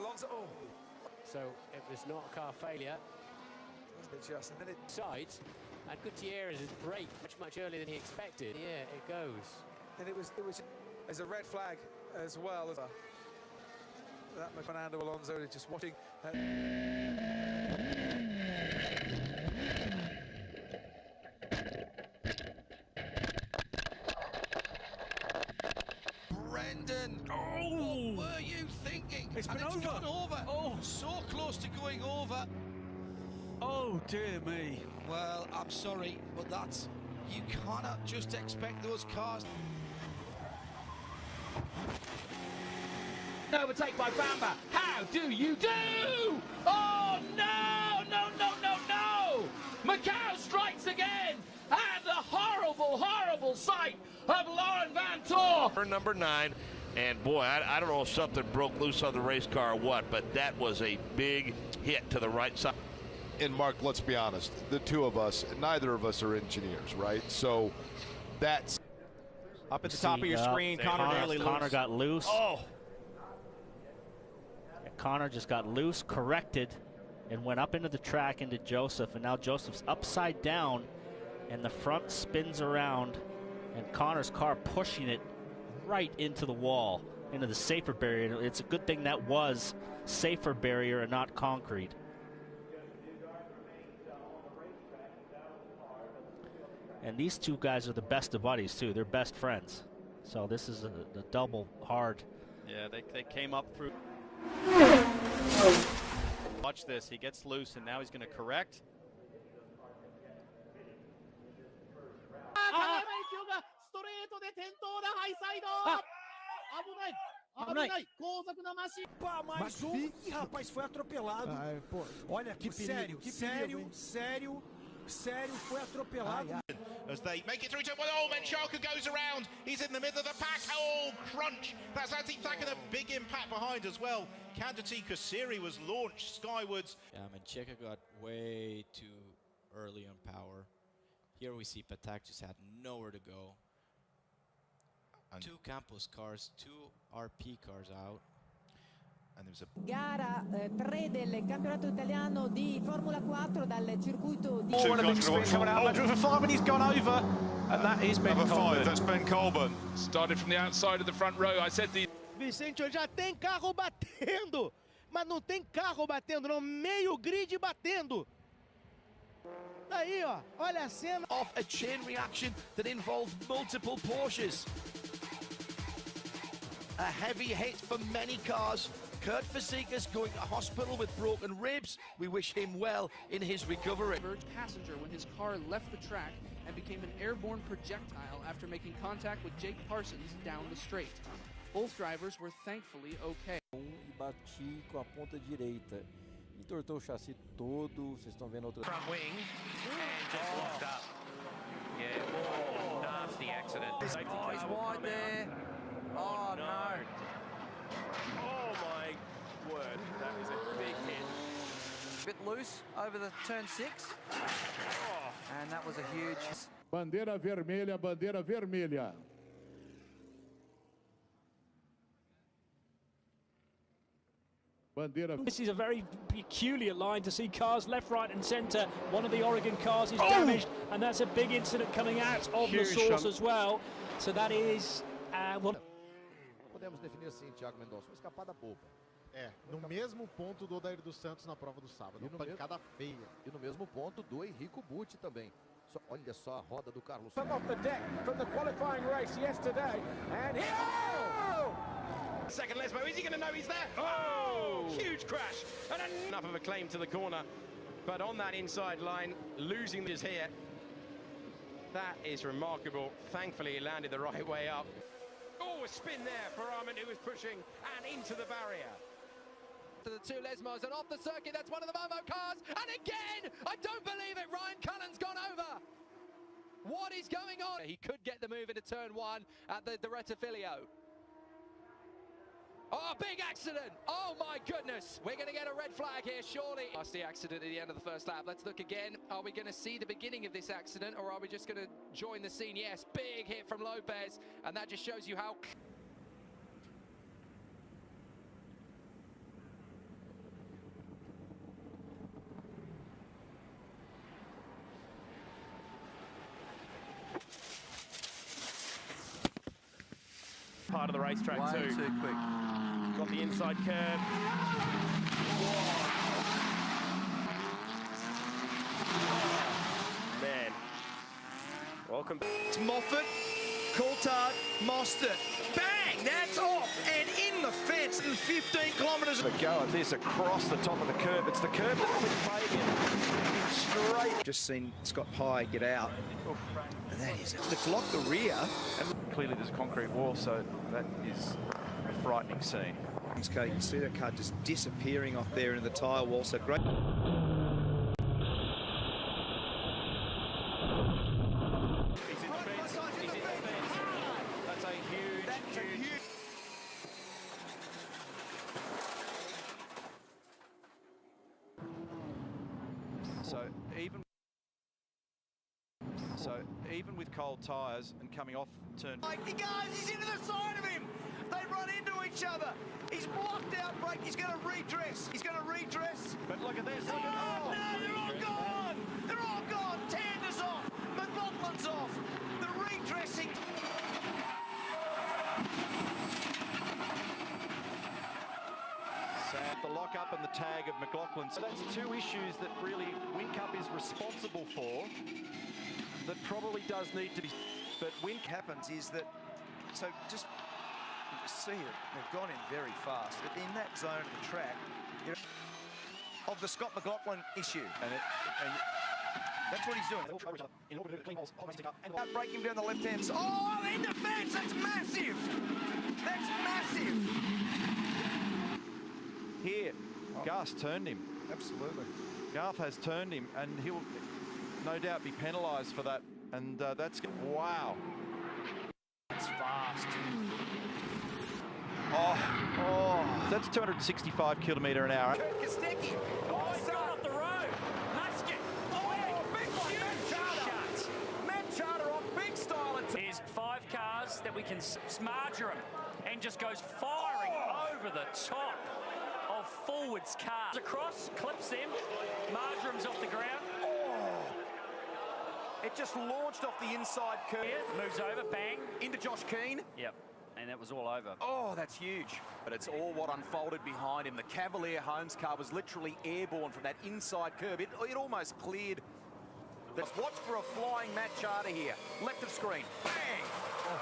Alonso. Oh. So it was not a car failure. Just a minute. Sides, and Gutierrez is brake much earlier than he expected. Yeah, it goes. And it was as a red flag as well as that Fernando Alonso just watching. Brendan, what were you thinking? It's been over. Gone over. Oh, so close to going over. Oh dear me. Well, I'm sorry, but you cannot just expect those cars. Overtake by Bamba. How do you do? Oh no, no, no, no, no! Macau strikes again, and the horrible sight of Lauren Van Tor. Number 9, and boy, I don't know if something broke loose on the race car or what, but that was a big hit to the right side. And Mark, let's be honest, the two of us, neither of us are engineers, right? So that's up at the top of your screen. Connor got loose. Oh, Connor just got loose, corrected, and went up into the track into Joseph, and now Joseph's upside down, and the front spins around, and Connor's car pushing it right into the wall, into the safer barrier. It's a good thing that was safer barrier and not concrete. And these two guys are the best of buddies too. They're best friends. So this is a double hard. Yeah, they came up through. Watch this. He gets loose, and now he's going to correct. Rapaz, foi atropelado. Olha, sério, foi atropelado. As they make it through to Menchaca goes around. He's in the middle of the pack. Oh, crunch! That's Anti-Thack and a big impact behind as well. Candidate Kasiri was launched skywards. Yeah, Menchaca got way too early on power. Here we see Patak just had nowhere to go. And 2 Campos cars, 2 RP cars out. And there was a gara 3 del campionato italiano di Formula 4 dal circuito di One of them's coming out. Driver 5 and he's gone over. And that is Ben Colburn. Number 5, that's Ben Colburn. Started from the outside of the front row. I said the Vicente já tem carro batendo, mas não tem carro batendo, não, meio grid batendo. Aí, ó, olha a cena. Off a chain reaction that involved multiple Porsches. A heavy hit for many cars. Kurt Fasikas going to hospital with broken ribs. We wish him well in his recovery. Passenger when his car left the track and became an airborne projectile after making contact with Jake Parsons down the straight. Both drivers were thankfully okay. E bati com a ponta direita. Entortou o chassi todo. Vocês estão vendo outra. Front wing and just locked up. Yeah, nasty accident. Oh, he's wide there. Oh no. Oh my word, that was a big hit. Bit loose over the turn 6. And that was a huge. bandeira vermelha, bandeira vermelha. This is a very peculiar line to see cars left, right and centre. One of the Oregon cars is damaged, and that's a big incident coming out of the source as well. So that is Podemos definir assim, Thiago Mendonça, uma escapada boba. No mesmo ponto do Odair dos Santos na prova do sábado, uma pancada feia. E no mesmo ponto do Henrico Butti também. Olha só a roda do Carlos. Off the deck from the qualifying race yesterday, and Second Lesmo, is he going to know he's there? Oh, huge crash, and enough of a claim to the corner, but on that inside line, losing this here. That is remarkable. Thankfully, he landed the right way up. Oh, a spin there for Armand, who was pushing and into the barrier. To the 2 Lesmos and off the circuit, that's one of the Momo cars, and again, I don't believe it, Ryan Cullen's gone over. What is going on? He could get the move into turn 1 at the Rettifilio. Oh, big accident! Oh my goodness! We're going to get a red flag here, surely. Nasty accident at the end of the first lap. Let's look again. Are we going to see the beginning of this accident, or are we just going to join the scene? Yes, big hit from Lopez, and that just shows you how... side of the racetrack Way too quick. Got the inside curve. Man. Welcome. It's Moffat, Coulthard, Mostert. Bang! That's off and in the fence. And 15 kilometres. A go at this across the top of the curb. It's the curb that flipped Fabian straight. Just seen Scott Pye get out. And that is it. It's locked the rear. And clearly there's a concrete wall, so that is a frightening scene. You can see that car just disappearing off there in the tyre wall. So great. So even with cold tyres and coming off turn. He goes, he's into the side of him. They run into each other. He's blocked out brake. He's going to redress. He's going to redress. But look at this. Look at, no, they're all gone. They're all gone. Tander's off. McLaughlin's off. The redressing. Sad, the lock-up and the tag of McLaughlin. So that's two issues that really Whincup is responsible for. That probably does need to be. But when happens is that, so just you can see it, they've gone in very fast. In that zone of the track, you know, of the Scott McLaughlin issue. And that's what he's doing. Break him down the left-hand side. Oh, in defense, that's massive. That's massive. Here, Gus turned him. Absolutely. Garth has turned him, and he'll no doubt be penalised for that. And that's wow. It's fast. Oh, that's 265 km/h. Kostecki. Oh, he's gone off the road. Musket. Oh, big one. Matt Charter off big style. There's 5 cars that we can Marjoram and just goes firing over the top of forwards cars. Across, clips him. Marjoram's off the ground. It just launched off the inside curve. Moves over, bang. Into Josh Keane. Yep, and that was all over. Oh, that's huge. But it's all what unfolded behind him. The Cavalier Holmes car was literally airborne from that inside curve. It almost cleared. Watch for a flying Matt Charter here. Left of screen. Bang! Oh.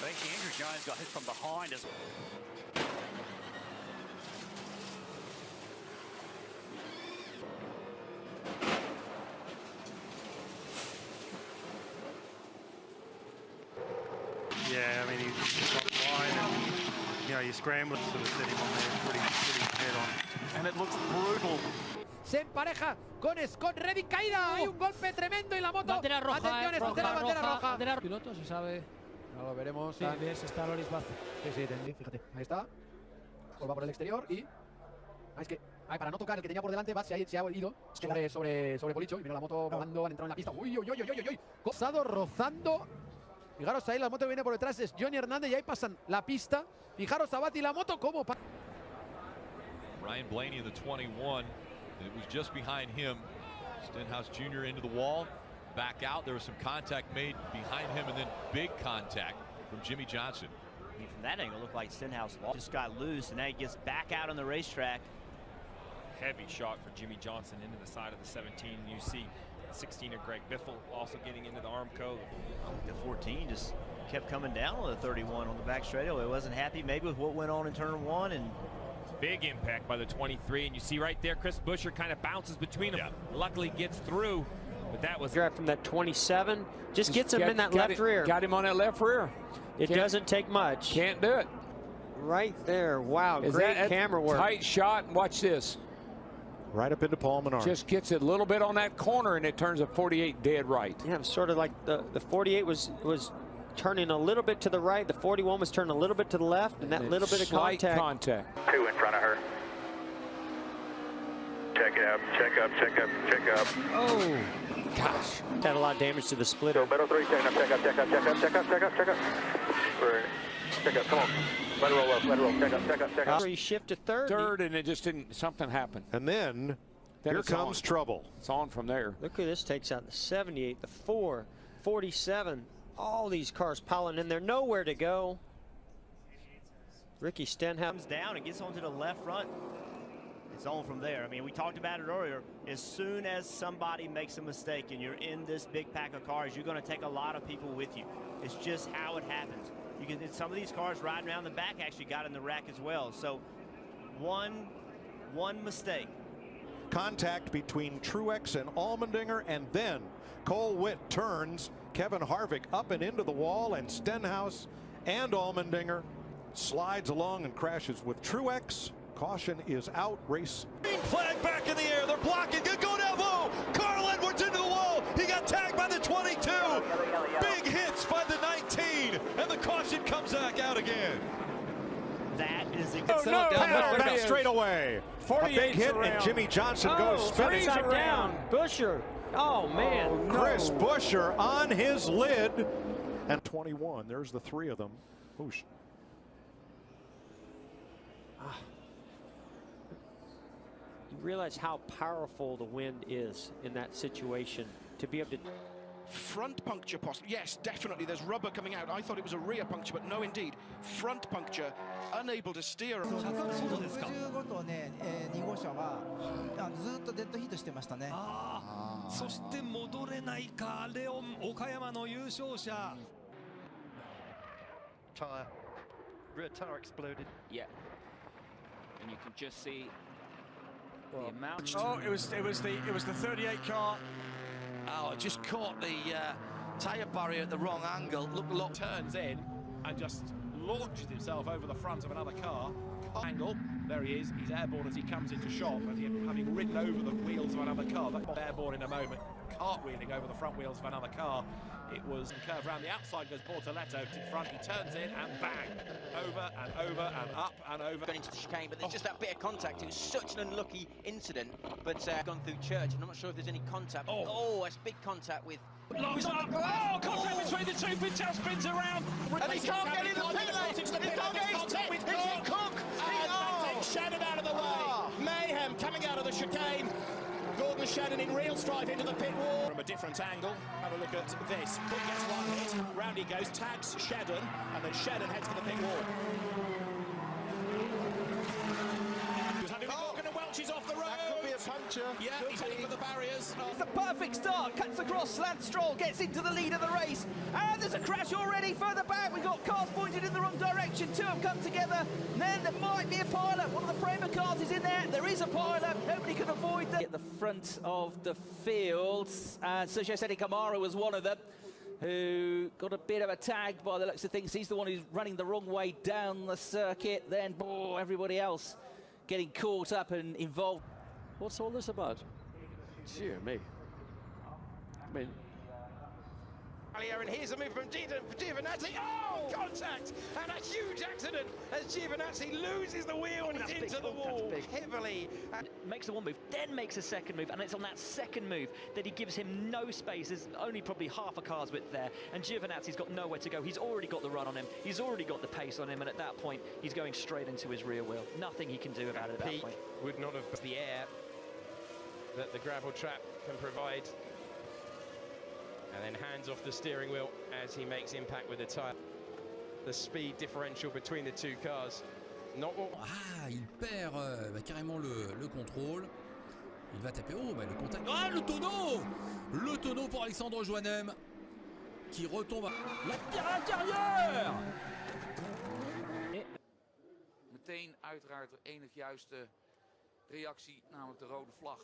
I think Andrew Jones got hit from behind as well. Yeah, I mean, he's got the line and, you know, you're scrambling to sort of set him on there pretty head on. And it looks brutal. Se empareja con Scott Redding, caída, hay un golpe tremendo y la moto. Bandera roja, atención, esto tiene bandera roja. Bandera piloto, se sabe. Ahora lo veremos. Sí, ves, está Loris Baz. Sí, fíjate, ahí está. Pues va por el exterior y... es que, para no tocar el que tenía por delante, se ha ido sobre Policho. Y mira la moto volando, han entrado en la pista. Uy. Cosado rozando. Fijaros ahí, la moto que viene por detrás es Johnny Hernández y ahí pasan la pista. Fijaros a Bati la moto como... Ryan Blaney in the 21. It was just behind him. Stenhouse Jr. into the wall. Back out. There was some contact made behind him and then big contact from Jimmy Johnson. I mean, from that angle, it looked like Stenhouse just got loose, and now he gets back out on the racetrack. Heavy shot for Jimmy Johnson into the side of the 17. You see 16 of Greg Biffle also getting into the Armco. The 14 just kept coming down on the 31 on the back straightaway. He wasn't happy maybe with what went on in turn 1, and big impact by the 23, and you see right there Chris Buescher kind of bounces between them. Yeah. Luckily gets through, but that was from that 27. Just gets him in that left rear. Got him on that left rear. It doesn't take much. Can't do it. Right there. Wow, great camera work. Tight shot. Watch this. Right up into Paul Menard. Just gets it a little bit on that corner, and it turns a 48 dead right. Yeah, sort of like the 48 was turning a little bit to the right. The 41 was turning a little bit to the left, and that little bit of contact. 2 in front of her. Check up, check up, check up, check up. Oh, gosh. Had a lot of damage to the splitter. Battle 3, check up, check up, check up, check up, check up, check up, check up. Check up, come on. Let it roll up, let it roll. Check up, check up, check up. He shifted third. Third, and it just didn't, something happened. And then here comes trouble. It's on from there. Look who this takes out. The 78, the 4, 47. All these cars piling in there, nowhere to go. Ricky Stenhouse comes down and gets onto the left front. It's on from there. I mean, we talked about it earlier. As soon as somebody makes a mistake and you're in this big pack of cars, you're going to take a lot of people with you. It's just how it happens. You can. Some of these cars riding around the back actually got in the wreck as well. So one mistake. Contact between Truex and Allmendinger, and then Cole Witt turns Kevin Harvick up and into the wall, and Stenhouse and Allmendinger slides along and crashes with Truex. Caution is out. Race. Green flag back in the air. They're blocking. Good go down low. Carl Edwards into the wall. He got tagged by the 22. Big hits by the 19. And the caution comes back out again. That is a good back straight away. 48 a big hit, and Jimmy Johnson goes spinning down. Busher. Oh, man. Oh, no. Chris Buescher on his lid. And 21. There's the three of them. Whoosh. You realize how powerful the wind is in that situation to be able to. Front puncture possible. Yes, definitely. There's rubber coming out. I thought it was a rear puncture, but no, indeed. Front puncture, unable to steer. そして戻れないか、レオン岡山の優勝者。Tire, rear tire exploded. Yeah, and you can just see the amount. Oh, it was the 38 car. Oh, it just caught the tyre barrier at the wrong angle. Look, turns in and just launches himself over the front of another car. Angle, there he is. He's airborne as he comes into shot, and having ridden over the wheels of another car. That's airborne in a moment, cartwheeling over the front wheels of another car. It was curved around the outside, goes Bortoletto to front. He turns in and bang, over and over and up and over. Going into the chicane, but there's just that bit of contact. It was such an unlucky incident, but gone through Church, and I'm not sure if there's any contact. Oh, that's big contact with. Locks up. Oh, contact between the two. Pittel spins around. And he can't get in the pit lane. He can't get into it. It's Cook. That takes Shannon out of the way. Mayhem coming out of the chicane. Gordon Shannon in real strife into the pit wall. From a different angle, have a look at this. Cook gets one hit, round he goes, tags Shannon, and then Shannon heads for the pit wall. He's having Morgan and Welch is off the road. That could be a puncture. Yeah, he's heading for the barriers. It's the perfect start, cuts across, Lance Stroll gets into the lead of the race, and there's a crash already further back. We've got cars pointed in the wrong direction, two have come together, and then there might be a pileup. One of the Prema cars is in there is a pileup, nobody can avoid that. At the front of the field, Sergio Seti Camara was one of them, who got a bit of a tag by the looks of things. He's the one who's running the wrong way down the circuit, then everybody else getting caught up and involved. What's all this about? Dear me. I mean, And here's a move from Giovinazzi. Oh, contact! And a huge accident as Giovinazzi loses the wheel and into the wall heavily. Makes the one move, then makes a second move, and it's on that second move that he gives him no space. There's only probably half a car's width there, and Giovinazzi's got nowhere to go. He's already got the run on him. He's already got the pace on him, and at that point, he's going straight into his rear wheel. Nothing he can do about it at that point. Would not have the air that the gravel trap can provide. And then hands off the steering wheel as he makes impact with the tyre. The speed differential between the two cars. Not what... Ah, il perd carrément le contrôle. Il va taper haut, le contact. Ah, le tonneau! Le tonneau pour Alexandre Joannem qui retombe. La pierre à l'intérieur! Meteen uiteraard de enig juiste reactie, namelijk de rode vlag.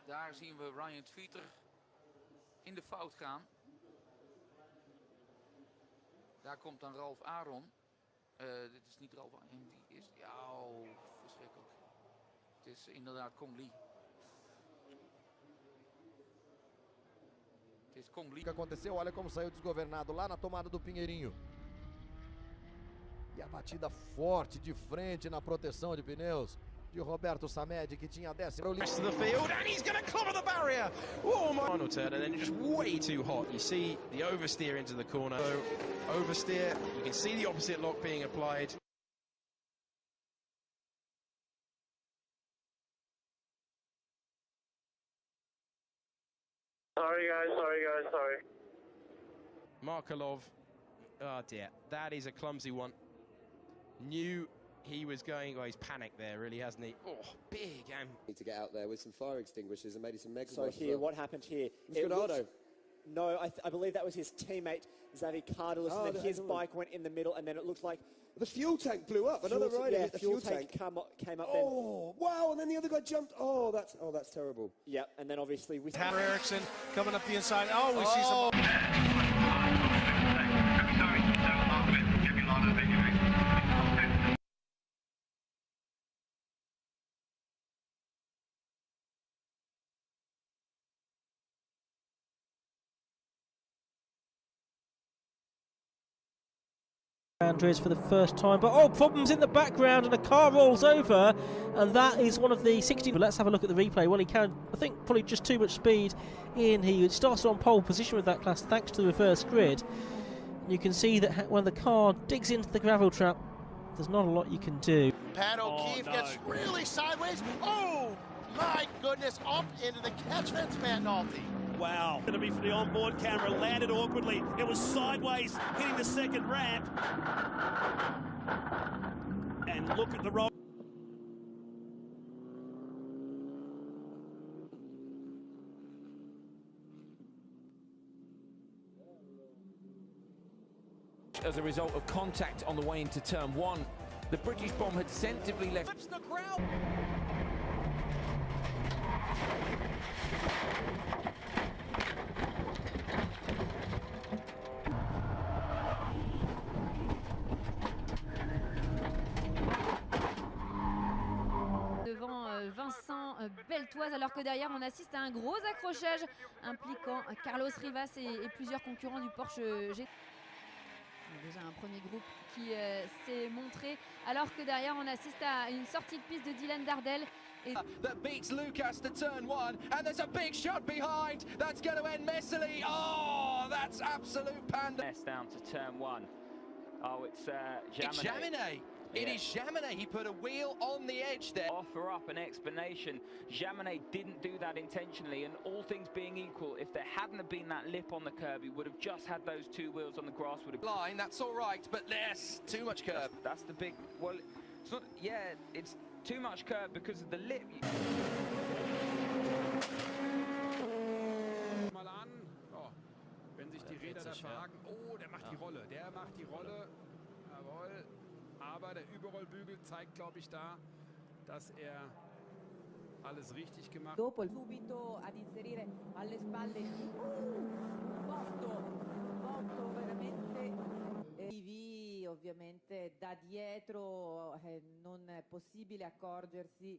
Daar zien we Ryan Tweeter in de fout gaan. Daar komt dan Ralf Aron. Dit is niet Ralf Aron. En wie is... Ja, verschrikkelijk. Het is inderdaad Kong Lee. Het is Kong Lee. O que aconteceu? Olha como saiu desgovernado lá na tomada do Pinheirinho. E a batida forte de frente na proteção de pneus de Roberto Samed, que tinha 10º. Rest of the field, and he's going to clobber the barrier. Oh, my final turn, and then just way too hot. You see the oversteer into the corner. So oversteer, you can see the opposite lock being applied. Sorry guys, sorry. Markelov, oh dear, that is a clumsy one. Knew he was going, well, he's panicked there, really, hasn't he? Oh, big Need to get out there with some fire extinguishers and maybe some mega. So here, what happened here? It was Granado. No, I believe that was his teammate, Xavi Cardelis, and then his bike went in the middle, and then it looked like... The fuel tank blew up. Another rider hit the fuel tank. Came up oh, wow, and then the other guy jumped. Oh, that's terrible. Yep, and then obviously... with Hammer Eriksson coming up the inside. Oh, we see some... Andrews for the first time, but problems in the background and a car rolls over, and that is one of the 16. But let's have a look at the replay. Well, he can, I think, probably just too much speed in. He started on pole position with that class thanks to the reverse grid. You can see that when the car digs into the gravel trap, there's not a lot you can do. Pat O'Keefe gets really sideways. Oh my goodness, up into the catch fence, Matt Nolte. Wow. Going to be for the onboard camera, landed awkwardly. It was sideways, hitting the second ramp. And look at the roll. As a result of contact on the way into turn one, the British bomb had sensibly left. Flips the crowd. Devant Vincent Beltoise, alors que derrière on assiste à un gros accrochage impliquant Carlos Rivas et plusieurs concurrents du Porsche GT. Déjà un premier groupe qui s'est montré, alors que derrière on assiste à une sortie de piste de Dylan Dardel. That beats Lucas to turn one, and there's a big shot behind. That's going to end messily. Oh, that's absolute panda. Down to turn one. Oh, it's Jaminet. It is Jaminet. He put a wheel on the edge there. Offer up an explanation. Jaminet didn't do that intentionally, and all things being equal, if there hadn't have been that lip on the curb, he would have just had those two wheels on the grass. Would have line. That's all right, but there's too much curb. That's the big. Well, it's not. Yeah, it's too much curb because of the lip. Mal an. Oh, wenn sich die Räder da verhaken. Oh, der macht die Rolle. Der macht die Rolle. Jawohl. Aber der Überrollbügel zeigt, glaube ich, da, dass alles richtig gemacht hat. Dopo subito ad inserire alle spalle botto veramente TV, ovviamente da dietro non è possibile accorgersi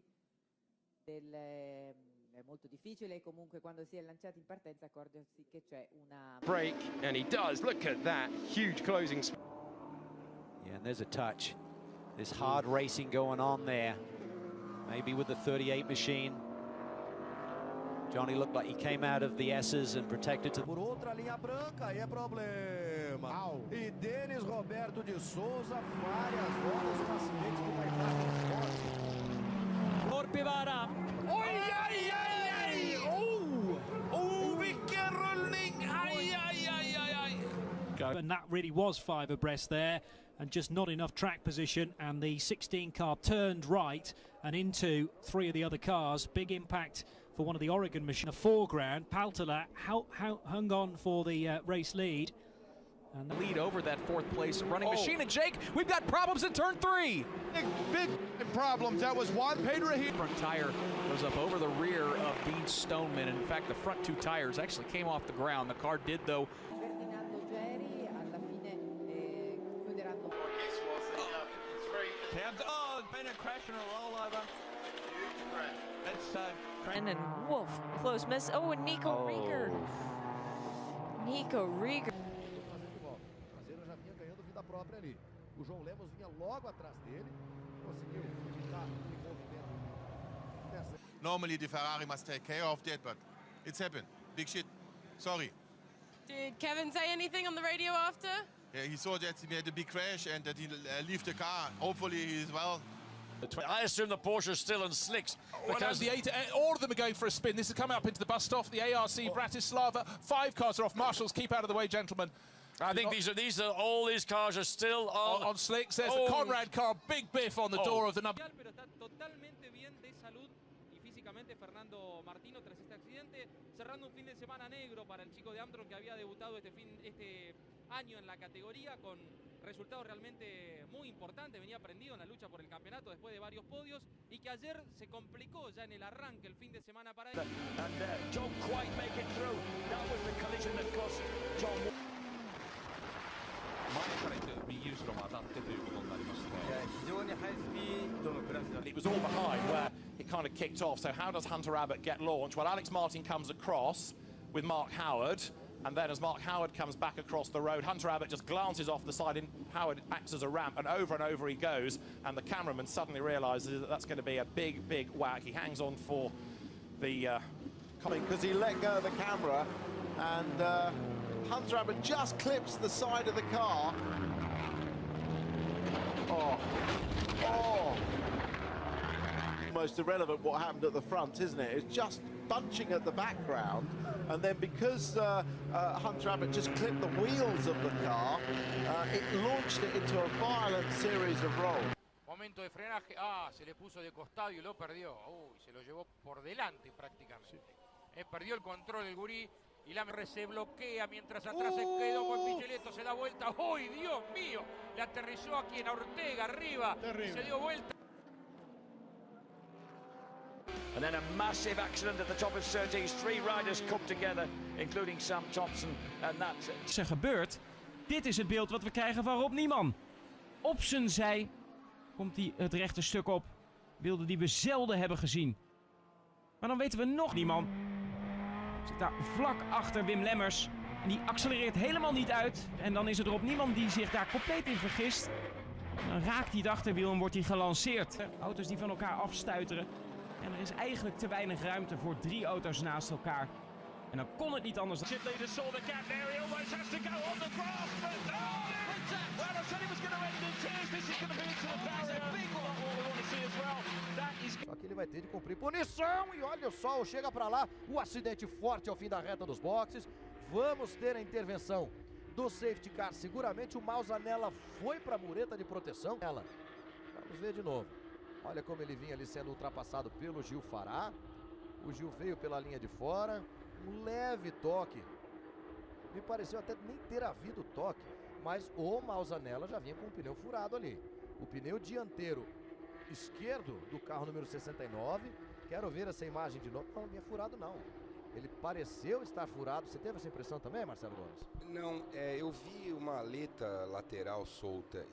è molto difficile comunque quando si è lanciati in partenza accorgersi che c'è una break, and he does. Look at that huge closing. Yeah, and there's a touch. There's hard racing going on there. Maybe with the 38 machine. Johnny looked like he came out of the S's and protected to... Por outra linha branca, aí é problema. E Denis Roberto de Souza, várias horas com acidente que vai estar Orpivara. Oj, aj, aj, aj! Oh, vilken rullning! Aj, aj, aj, aj, aj! And that really was 5 abreast there, and just not enough track position, and the 16 car turned right and into 3 of the other cars. Big impact for one of the Oregon machines. In the foreground, Paltala hung on for the race lead. And lead over that 4th place running machine. And Jake, we've got problems in turn 3. Big problems. That was Juan Pedro here. Front tire goes up over the rear of Dean Stoneman. In fact, the front 2 tires actually came off the ground. The car did, though. Oh, been a crash and a rollover. That's and Wolf, close miss. Oh, and Nico Rieger. Nico Rieger. Traseira já vinha ganhando vida própria ali. O João Lemos vinha logo atrás dele, conseguiu ficar em movimento. Normally the Ferrari must take care of that, but it's happened. Big shit. Sorry. Did Kevin say anything on the radio after? Yeah, he saw that he had a big crash and that he left the car. Hopefully he is well. I assume the Porsche is still in slicks. Because all of them are going for a spin. This is coming up into the bus stop. The ARC Bratislava. 5 cars are off. Marshals, keep out of the way, gentlemen. I think all these cars are still on slicks. There's the Conrad car. Big biff on the door of the number. Pero está totalmente bien de salud y físicamente Fernando Martino tras este accidente, cerrando un fin de semana negro para el chico de Armstrong que había debutado este año en la categoría con resultados realmente muy importantes, venía prendido en la lucha por el campeonato después de varios podios y que ayer se complicó ya en el arranque el fin de semana para él. Don't quite make it through. That was the collision that cost John. It was all behind where it kind of kicked off. So how does Hunter Abbott get launched? Well, Alex Martin comes across with Mark Howard, and then as Mark Howard comes back across the road, Hunter Abbott just glances off the side, and Howard acts as a ramp, and over he goes, and the cameraman suddenly realises that that's going to be a big, big whack. He hangs on for the... because he let go of the camera, and Hunter Abbott just clips the side of the car. Almost irrelevant what happened at the front, isn't it? It's just bunching at the background, and then because Hunter Abbott just clipped the wheels of the car, it launched it into a violent series of rolls. Momento de frenaje, se le puso de costado y lo perdió. Uy, se lo llevó por delante prácticamente. Perdió el control el gurí y la se bloquea mientras atrás se quedó con Micheletto, se da vuelta. ¡Uy, Dios mío! Le aterrizó aquí en Ortega, arriba. Y se dio vuelta. And then a massive accident at the top of Surtees. 3 riders come together, including Sam Thompson. And that's it. Is er gebeurd? Dit is het beeld wat we krijgen van Rob Niemann. Op zijn zij komt hij het rechte stuk op. Beelden die we zelden hebben gezien. Maar dan weten we nog Niemann. Zit daar vlak achter Wim Lemmers. En die accelereert helemaal niet uit. En dan is het Rob Niemann die zich daar compleet in vergist. Dan raakt hij het achterwiel en wordt hij gelanceerd. Auto's die van elkaar afstuiteren. En er is eigenlijk te weinig ruimte voor 3 auto's naast elkaar. En dan kon het niet anders. Chip leader saw the gap there. He almost has to go on the grass, but well, I said he was going to end in tears. This is going to be into the barrier. Big one, what we want to see as well. That is. Só que ele vai ter de cumprir punição e olha só, chega para lá o acidente forte ao fim da reta dos boxes. Vamos ter a intervenção do safety car. Seguramente o Mauzanella foi para a mureta de proteção. Vamos ver de novo. Olha como ele vinha ali sendo ultrapassado pelo Gil Fará. O Gil veio pela linha de fora. Um leve toque. Me pareceu até nem ter havido toque. Mas o Mauzanella já vinha com o pneu furado ali. O pneu dianteiro esquerdo do carro número 69. Quero ver essa imagem de novo. Não vinha furado não. Ele pareceu estar furado. Você teve essa impressão também, Marcelo Gomes? Não, eu vi uma aleta lateral solta.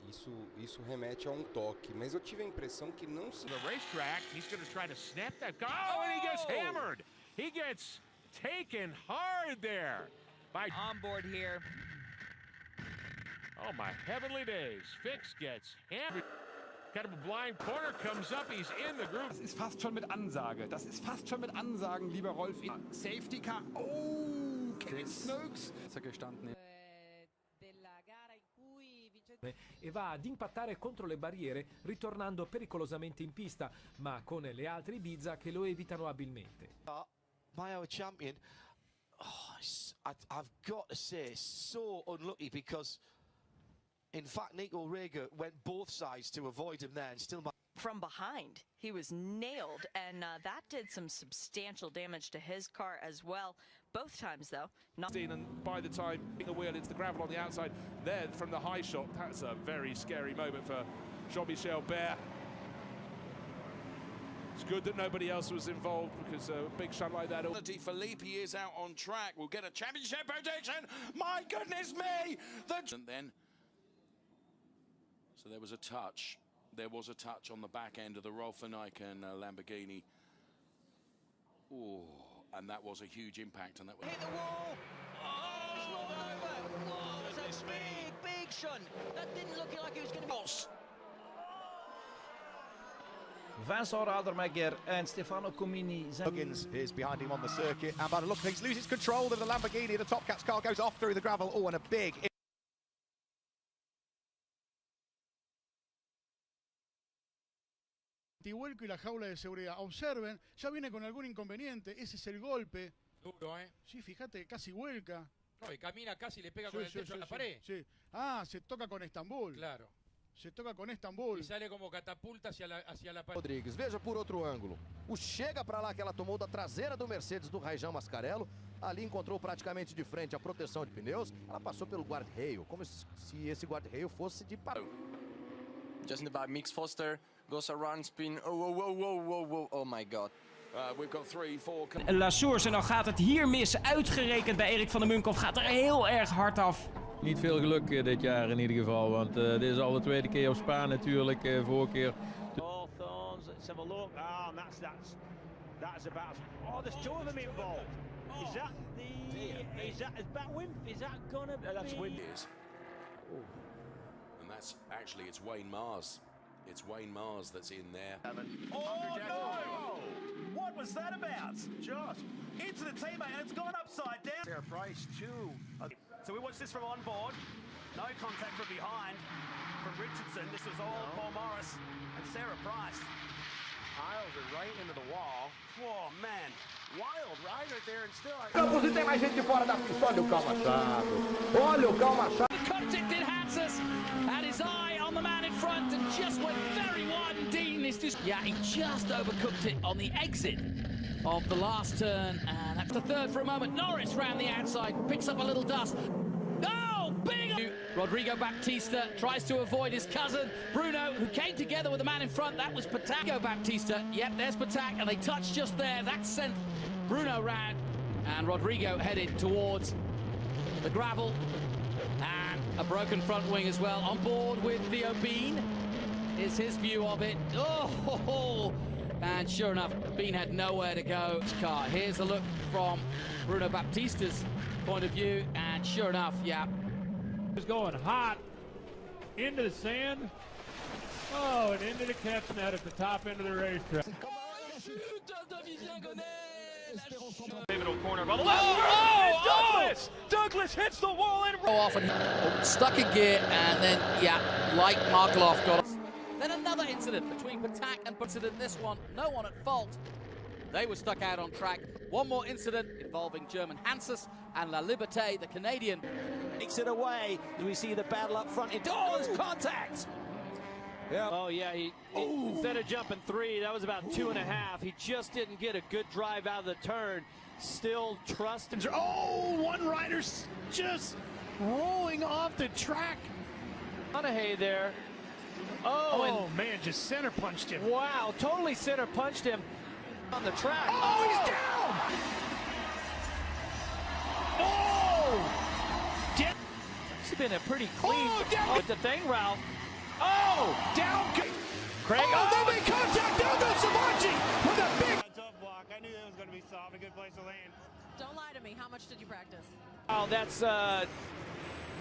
Isso remete a um toque, mas eu tive a impressão que não se... The racetrack, he's going to try to snap that car. Oh, and he gets hammered. He gets taken hard there. On board here. Oh, my heavenly days. Fix gets hammered. Kind of a blind corner comes up, he's in the group. Das ist fast schon mit Ansage. Das ist fast schon mit Ansagen, lieber Rolf. Safety Car. Oh, Kevin Snooks. Gestanden. E va ad impattare contro le barriere ritornando pericolosamente in pista, ma con le altre Ibiza che lo evitano abilmente. My old champion, I've got to say, so unlucky because in fact Nico Rieger went both sides to avoid him there and still... From behind, he was nailed, and that did some substantial damage to his car as well. Both times, though. And by the time the wheel into the gravel on the outside, there from the high shot, that's a very scary moment for Jean-Michel Baer. It's good that nobody else was involved because a big shunt like that. Felipe is out on track. We'll get a championship prediction. My goodness me! And then, so there was a touch. There was a touch on the back end of the Rolf van Eycken Lamborghini. Ooh, and that was a huge impact. And that hit the wall. Oh, it's rolled over. Oh, it's a big shunt. That didn't look like it was going to be. Vincent Radermegger and Stefano Comini. Huggins is behind him on the circuit, and by the look of things, loses control of the Lamborghini. The Top Cats car goes off through the gravel. Oh, and a big Vuelco y la jaula de seguridad. Observen, ya viene con algún inconveniente. Ese es el golpe. Duro, ¿eh? Sí, fíjate, casi vuelca. No, y camina casi, le pega con el techo a la pared. Sí. Ah, se toca con Estambul. Claro. Se toca con Estambul. E sale como catapulta hacia la pared. Rodrigues, veja por outro ângulo. O chega para lá que ela tomou da traseira do Mercedes do Rajão Mascarello. Ali encontrou praticamente de frente a proteção de pneus. Ela passou pelo guarda-reio, como se esse guarda-reio fosse de pau. Just in the back, Mix Foster goes around spin. Oh my god. We've got 3, 4... Lasours, en dan gaat het hier mis. Uitgerekend bij Erik van der Munkhoff. Gaat er heel erg hard af. Niet veel geluk dit jaar in ieder geval, want dit is al de tweede keer op Spa natuurlijk. Vorige keer... Oh, Thorns, let's have a look. Ah, and that's about... Oh, there's two of them involved. Is that the... Is that Wimp? Is that gonna be... That's Wimp. And that's actually, it's Wayne Mars. It's Wayne Mars that's in there. Oh, no! What was that about? Just into the teammate, and it's gone upside down. Sarah Price, too. So we watched this from on board. No contact from behind from Richardson. This was all Paul Morris and Sarah Price. Piles it right into the wall. Oh, man. Wild right there and still... Campos, e tem mais gente fora da pista. Olha o Cal Machado. Olha o Cal Machado. Cooked it, did Hanses. Had his eye on the man in front and just went very wide and Dean. Yeah, he just overcooked it on the exit of the last turn. And that's the third for a moment. Norris round the outside, picks up a little dust. Oh, big! Rodrigo Baptista tries to avoid his cousin, Bruno, who came together with the man in front. That was Patak. Baptista, yep, there's Patak, and they touched just there. That sent Bruno round, and Rodrigo headed towards the gravel. And a broken front wing as well. On board with Theo Bean is his view of it. Oh, and sure enough, Bean had nowhere to go. Car. Here's a look from Bruno Baptista's point of view, and sure enough, yeah. It's going hot into the sand. Oh, and into the catch net at the top end of the racetrack. Pivotal corner by the left. Douglas! Douglas hits the wall and off and stuck in gear, and then like Markeloff got. Then another incident between Patak and incident. This one, no one at fault. They were stuck out on track. One more incident involving German Hanses and La Liberté, the Canadian. Takes it away. Do we see the battle up front? There's contact. Yeah. Oh, yeah, he instead of jumping 3, that was about 2.5. He just didn't get a good drive out of the turn. Still trusting. Oh, one rider's just rolling off the track. Monaghay there. Oh, man, just center punched him. Wow, totally center punched him on the track. Oh, he's down! Oh! It's been a pretty clean with the thing, Ralph. Oh, down. Craig. Oh, they made contact. Down goes Savachi with a big tough block. I knew that was going to be soft. A good place to land. Don't lie to me. How much did you practice? Oh, that's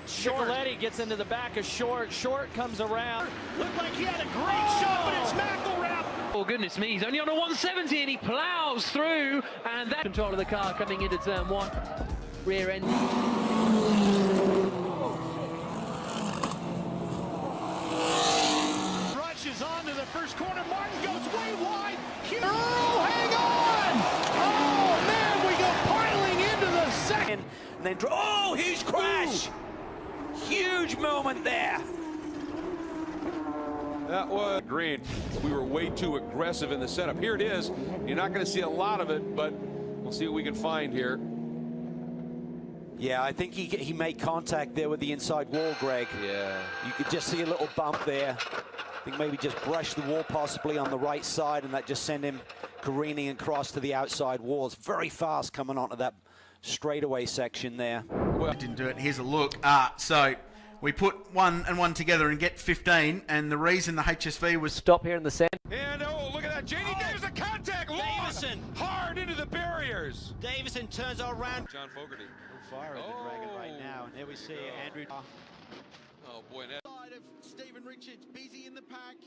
Shortletti gets into the back of Short. Short comes around. Looked like he had a great shot, but it's McElrath. Oh, goodness me. He's only on a 170 and he plows through. And that control of the car coming into turn 1. Rear end. Rushes on to the first corner. Martin goes way wide. Oh, hang on! Oh, man, we go piling into the second. And then, oh, huge crash! Huge moment there. That was green. We were way too aggressive in the setup. Here it is. You're not going to see a lot of it, but we'll see what we can find here. Yeah, I think he made contact there with the inside wall, Greg. Yeah. You could just see a little bump there. I think maybe just brushed the wall possibly on the right side, and that just sent him careening across to the outside walls. Very fast coming onto that straightaway section there. Well, didn't do it. Here's a look. So we put 1 and 1 together and get 15, and the reason the HSV was... Stop here in the sand. And look at that. Janie Davis, a contact. Davison. Hard into the barriers. Davison turns around. John Fogarty. Fire in the dragon right now, and there we see Andrew. Oh boy, side of Stephen Richards, busy in the pack.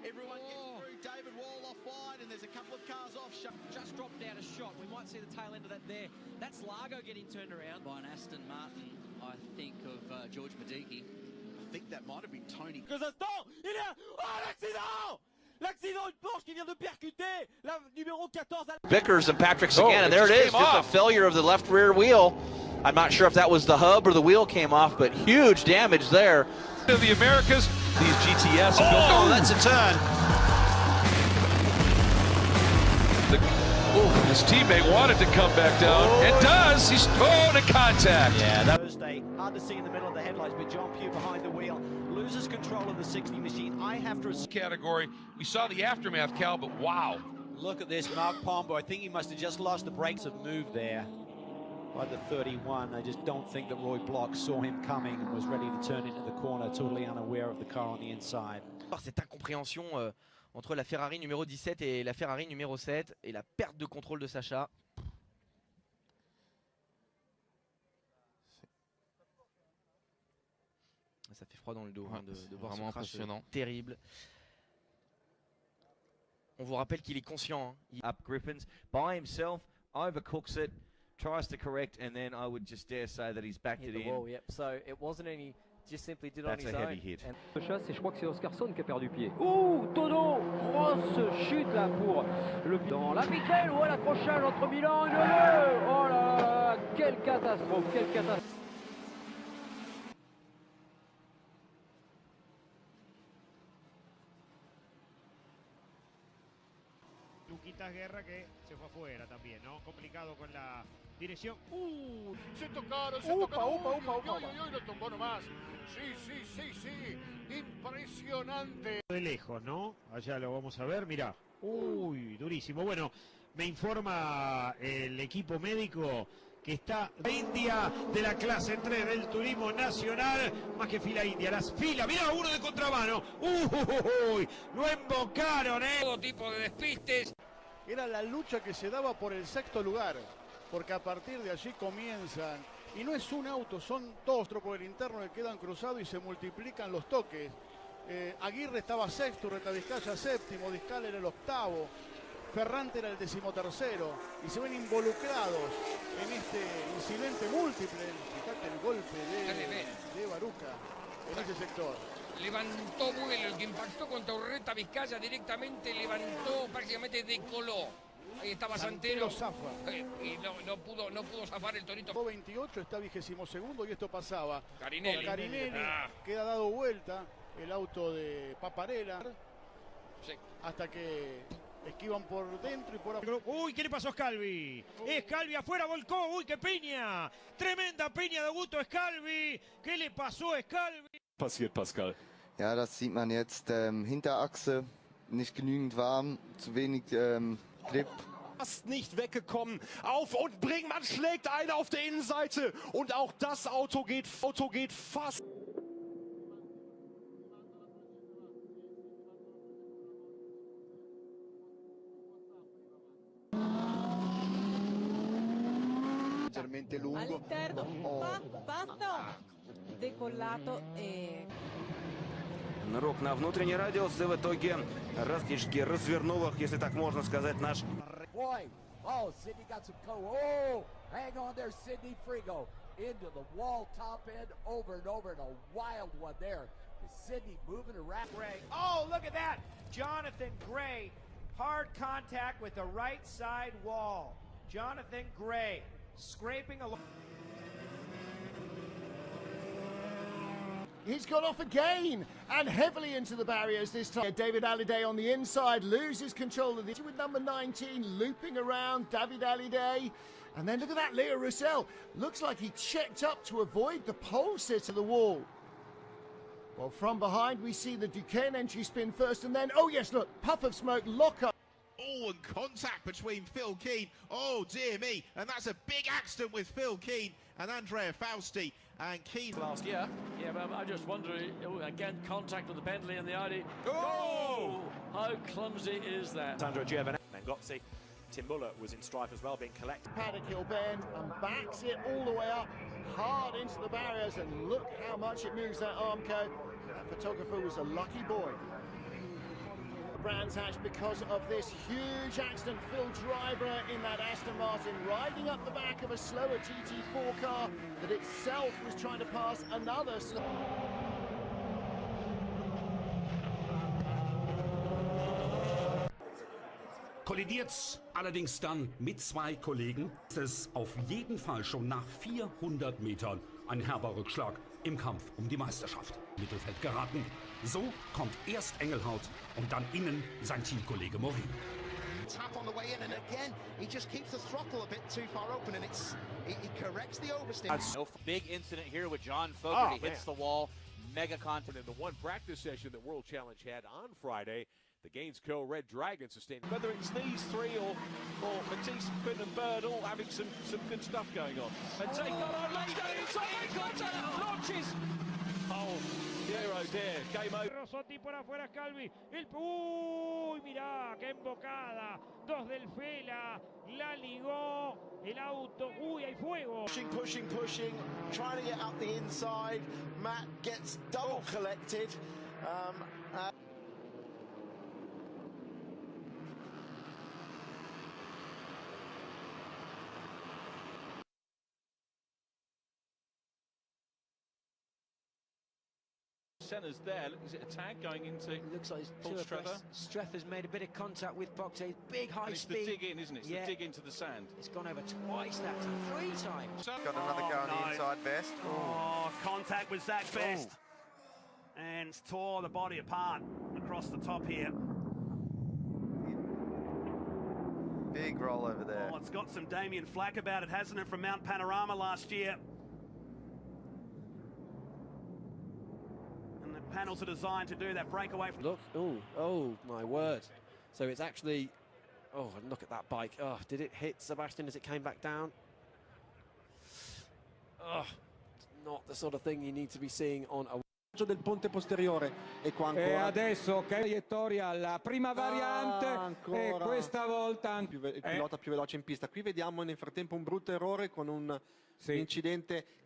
Everyone gets through. David Wall off wide, and there's a couple of cars off. Just dropped out a shot. We might see the tail end of that there. That's Largo getting turned around by an Aston Martin. I think of George Madiki. I think that might have been Tony. Because it's all in here. Oh, that's it all. L'accident, une Porsche qui vient de percuter la numéro 14. Vickers and Patrick Sagan, and there it is, just a failure of the left rear wheel. I'm not sure if that was the hub or the wheel came off, but huge damage there. The Americas, these GTS. Oh, that's a turn. His teammate wanted to come back down. It does. He's thrown to contact. Yeah, that Thursday, hard to see in the middle of the headlights, but John Pugh behind the wheel loses control of the 60 machine. I have to category. We saw the aftermath, Cal, but wow. look at this, Mark Pombo. I think he must have just lost the brakes of move there by the 31. I just don't think that Roy Block saw him coming and was ready to turn into the corner, totally unaware of the car on the inside. Cette incompréhension entre la Ferrari numéro 17 et la Ferrari numéro 7 et la perte de contrôle de Sacha. Ça fait froid dans le dos de voir ce crash terrible. On vous rappelle qu'il est conscient. Up Griffins by himself, overcooks it, tries to correct, and then I would just dare say that he's backed it in. Wall, yep. So it wasn't any, just simply did That's on his a own. heavy hit. Chasse, et je crois que c'est Oscarson qui a perdu pied. Ouh, Tono, grosse chute là pour le dans la pitelle. Oh, l'accrochage entre Milan et Neveu. Oh là là, quelle catastrophe, quelle catastrophe. Luquitas Guerra que se fue afuera también, ¿no? Complicado con la dirección. Se tocaron, se tocaron. Uy, lo tocó nomás. Sí. Impresionante. De lejos, ¿no? Allá lo vamos a ver, mirá. Uy, durísimo. Bueno, me informa el equipo médico que está India de la clase 3 del turismo nacional, más que fila india, las filas, mirá, uno de contramano, uy, lo embocaron, Todo tipo de despistes. Era la lucha que se daba por el sexto lugar, porque a partir de allí comienzan, y no es un auto, son dos tropos del interno que quedan cruzados y se multiplican los toques. Aguirre estaba sexto, Retavizcaya séptimo, Discal era el octavo, Ferrante era el 13º y se ven involucrados en este incidente múltiple. Fíjate el golpe de Baruca en ese sector. Levantó vuelo, el que impactó contra Urreta Vizcaya directamente levantó, prácticamente decoló. Ahí estaba Santero zafa. Y no pudo zafar el Torito. 28 está 22º y esto pasaba. Carinelli. Con Carinelli queda dado vuelta el auto de Paparella hasta que esquivan por dentro y por afuera. Uy, ¿qué le pasó a Scalvi? Scalvi afuera, volcó. Uy, qué piña. Tremenda piña de Augusto Scalvi. ¿Qué le pasó a Scalvi? Passiert, Pascal. Ja, das sieht man jetzt. Hinterachse nicht genügend warm, zu wenig Grip. Fast nicht weggekommen. Auf und Bringmann schlägt einen auf der Innenseite. Und auch das Auto geht fast. All'interno, basta, decollato e... Рок на внутренний радиус, и в итоге Растишки развернул их, если так можно сказать, наш... Boy, oh, Sidney got some oh, hang on there, Sidney Frigo. Into the wall, top end, over and over, and a wild one there. Sidney moving around. Oh, look at that. Jonathan Gray, hard contact with the right side wall. Jonathan Gray scraping along. He's gone off again and heavily into the barriers this time. David Halliday on the inside loses control of the with number 19 looping around David Halliday. And then look at that, Leo Roussel. Looks like he checked up to avoid the pole sit of the wall. Well, from behind we see the Duquesne entry spin first and then, oh yes, look, puff of smoke, lock up. Oh, and contact between Phil Keane. Oh, dear me. And that's a big accident with Phil Keane and Andrea Fausti. And Keane last year. Yeah, but I just wonder, again, contact with the Bentley and the Audi. Oh! How clumsy is that? Sandro Giovanni. Mengozzi. Tim Muller was in strife as well, being collected. Paddock he'll bend and backs it all the way up, hard into the barriers, and look how much it moves that Armco. That photographer was a lucky boy. Brands Hatch because of this huge accident. Phil Driver in that Aston Martin riding up the back of a slower TT4 car that itself was trying to pass another slow. Kollidiert allerdings dann mit zwei Kollegen. Es ist auf jeden Fall schon nach 400 Metern ein herber Rückschlag im Kampf um die Meisterschaft. Mittelfeld geraten. So kommt erst Engelhardt und dann innen sein Teamkollege Morin. Tap on the way in, and again he just keeps the throttle a bit too far open, and he corrects the oversteer. No big incident here with John Fogerty. Hits the wall. Mega content. In the one practice session that World Challenge had on Friday, the Gainesco Red Dragon sustained. Whether it's these three or Matisse, Quinn and Bird all having some good stuff going on. And take on laid down inside, launches. Oh, dear, oh dear, game over. Rossotti por afuera, Scalvi. Uy, mirá, qué embocada. Dos del Fela. La ligó el auto. Uy, hay fuego. Pushing, trying to get up the inside. Matt gets double collected. Senna's there. Is it a tag going into? It looks like Paul Streff has made a bit of contact with Boxey. Big high it's speed. The dig in, isn't it? It's the dig into the sand. It's gone over twice that time, 3 times. Got another go on the inside Best. Oh, contact with Zach Best. And tore the body apart across the top here. Big roll over there. Oh, it's got some Damien Flack about it, hasn't it, from Mount Panorama last year. Panels are designed to do that breakaway. Look, oh my word. So it's actually, and look at that bike. Oh, did it hit Sebastian as it came back down? Oh, it's not the sort of thing you need to be seeing on a del ponte posteriore e qua ancora. E adesso traiettoria la prima variante e questa volta il pilota più veloce in pista. Qui vediamo nel frattempo un brutto errore con un incidente